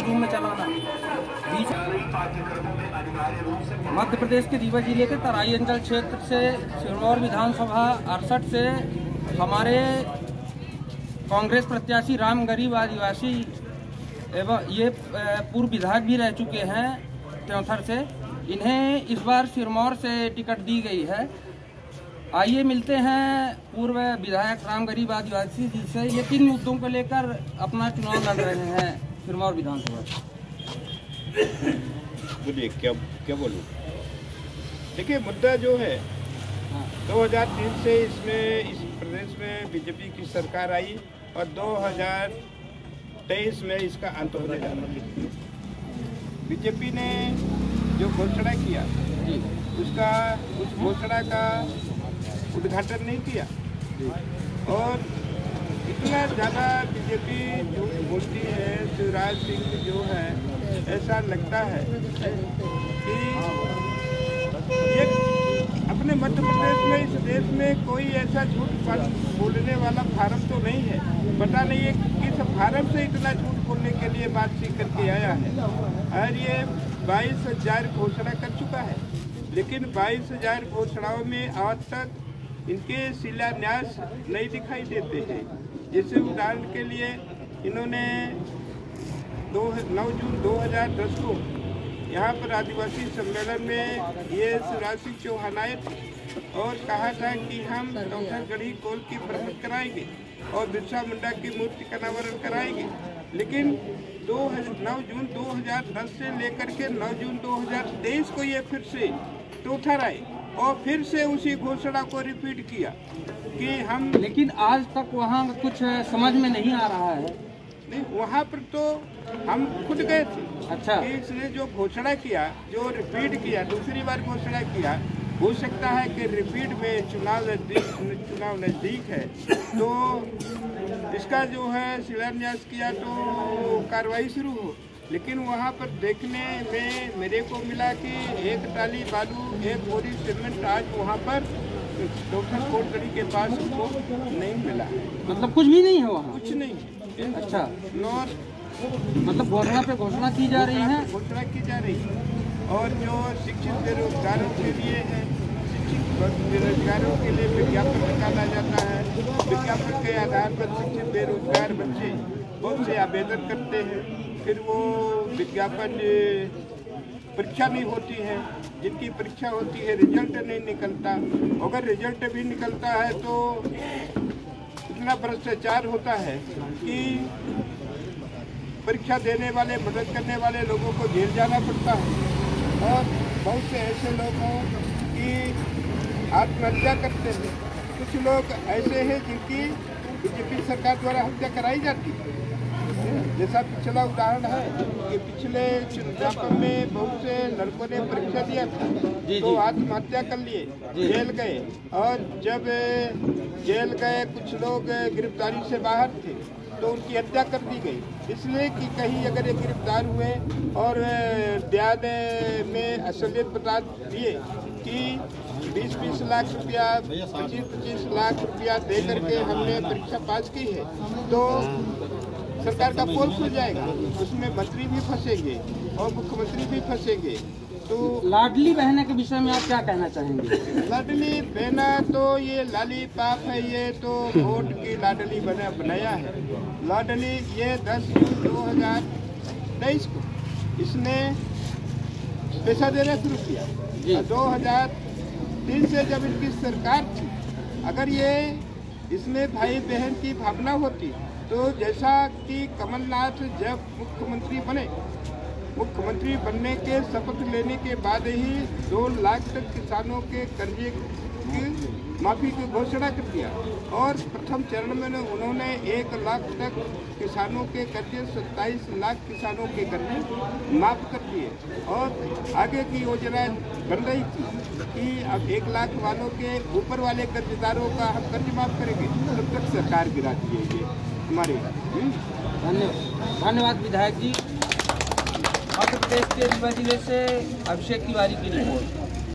Room में चलाना। मध्य प्रदेश के रीवा जिले के तराई अंचल क्षेत्र से सिरमौर विधानसभा 68 से हमारे कांग्रेस प्रत्याशी राम गरीब आदिवासी एवं ये पूर्व विधायक भी रह चुके हैं त्योंथर से, इन्हें इस बार सिरमौर से टिकट दी गई है। आइए मिलते हैं पूर्व विधायक राम गरीब आदिवासी जी से। ये 3 मुद्दों को लेकर अपना चुनाव लड़ रहे हैं सिरमौर विधानसभा। बोलिए, क्या बोलूँ? देखिए, मुद्दा जो है 2003 से इस प्रदेश में बीजेपी की सरकार आई और 2023 में इसका अंत होने जा रहा है। बीजेपी ने जो घोषणा किया उस घोषणा का उद्घाटन नहीं किया और इतना ज़्यादा बीजेपी झूठ बोलती है। शिवराज सिंह जो है, ऐसा लगता है कि ये अपने मध्य प्रदेश में, इस देश में कोई ऐसा झूठ बोलने वाला फार्म तो नहीं है। पता नहीं है किस फार्म से इतना झूठ बोलने के लिए बात सीख करके आया है। और ये 22,000 घोषणा कर चुका है, लेकिन 22,000 घोषणाओं में आज तक इनके शिलान्यास नहीं दिखाई देते हैं। जैसे उदाहरण के लिए इन्होंने 9 जून 2010 को यहाँ पर आदिवासी सम्मेलन में ये शिवराज सिंह चौहान आए थे और कहा था कि हम गढ़ी कोल की मरम्मत कराएंगे और बिरसा मुंडा की मूर्ति का अनावरण कराएंगे। लेकिन 9 जून 2010 से लेकर के 9 जून 2023 को ये फिर से टूठर आए और फिर से उसी घोषणा को रिपीट किया कि हम, लेकिन आज तक वहाँ कुछ समझ में नहीं आ रहा है। नहीं, वहाँ पर तो हम खुद गए थे। अच्छा, कि इसने जो घोषणा किया, जो रिपीट किया, दूसरी बार घोषणा किया, हो सकता है कि रिपीट में चुनाव नज़दीक है तो इसका जो है शिलान्यास किया तो कार्रवाई शुरू हो। लेकिन वहाँ पर देखने में मेरे को मिला कि एक टाली बालू, एक बोरी सीमेंट आज वहाँ पर डॉक्टर कोटगढ़ी के पास उनको नहीं मिला है। मतलब कुछ भी नहीं है वहाँ? कुछ नहीं है। अच्छा, और मतलब घोषणा पे घोषणा की जा रही है, घोषणा की जा रही है। और जो शिक्षित बेरोजगारों के लिए है, शिक्षित बेरोजगारों के लिए विज्ञापन निकाला जाता है। विज्ञापन के आधार पर शिक्षित बेरोजगार बच्चे बहुत से आवेदन करते हैं, फिर वो विज्ञापन परीक्षा नहीं होती है, जिनकी परीक्षा होती है रिजल्ट नहीं निकलता। अगर रिजल्ट भी निकलता है तो इतना भ्रष्टाचार होता है कि परीक्षा देने वाले, मदद करने वाले लोगों को जेल जाना पड़ता है और बहुत से ऐसे लोग हैं कि आत्महत्या करते हैं। कुछ लोग ऐसे हैं जिनकी बीजेपी सरकार द्वारा हत्या कराई जाती है। जैसा पिछला उदाहरण है कि पिछले चुनाव में बहुत से लड़कों ने परीक्षा दिया था तो आत्महत्या कर लिए, जेल गए और जब जेल गए कुछ लोग गिरफ्तारी से बाहर थे तो उनकी हत्या कर दी गई, इसलिए कि कहीं अगर ये गिरफ्तार हुए और बयान में असलियत बता दिए कि 20-20 लाख रुपया, 25-25 लाख रुपया दे करके हमने परीक्षा पास की है, तो सरकार का पोल खुल जाएगा। उसमें मंत्री भी फंसेंगे और मुख्यमंत्री भी फंसेंगे। तो लाडली बहना के विषय में आप क्या कहना चाहेंगे? लाडली बहना तो ये लाली पाप है, ये तो वोट की लाडली बनाया है। लाडली ये 10 जून 2023 को इसने पैसा देना शुरू किया। 2003 से जब इनकी सरकार थी, अगर ये इसमें भाई बहन की भावना होती तो जैसा कि कमलनाथ जब मुख्यमंत्री बने, मुख्यमंत्री बनने के शपथ लेने के बाद ही 2 लाख तक किसानों के कर्जे की माफ़ी की घोषणा कर दिया और प्रथम चरण में उन्होंने 1 लाख तक किसानों के कर्जे, 27 लाख किसानों के कर्जे माफ़ कर दिए और आगे की योजना बन रही थी कि अब 1 लाख वालों के ऊपर वाले कर्जदारों का हम कर्ज माफ़ करेंगे। तब तक सरकार गिरा दी है ये हमारे। धन्यवाद विधायक जी। मध्य प्रदेश के रीवा जिले से अभिषेक तिवारी की रिपोर्ट।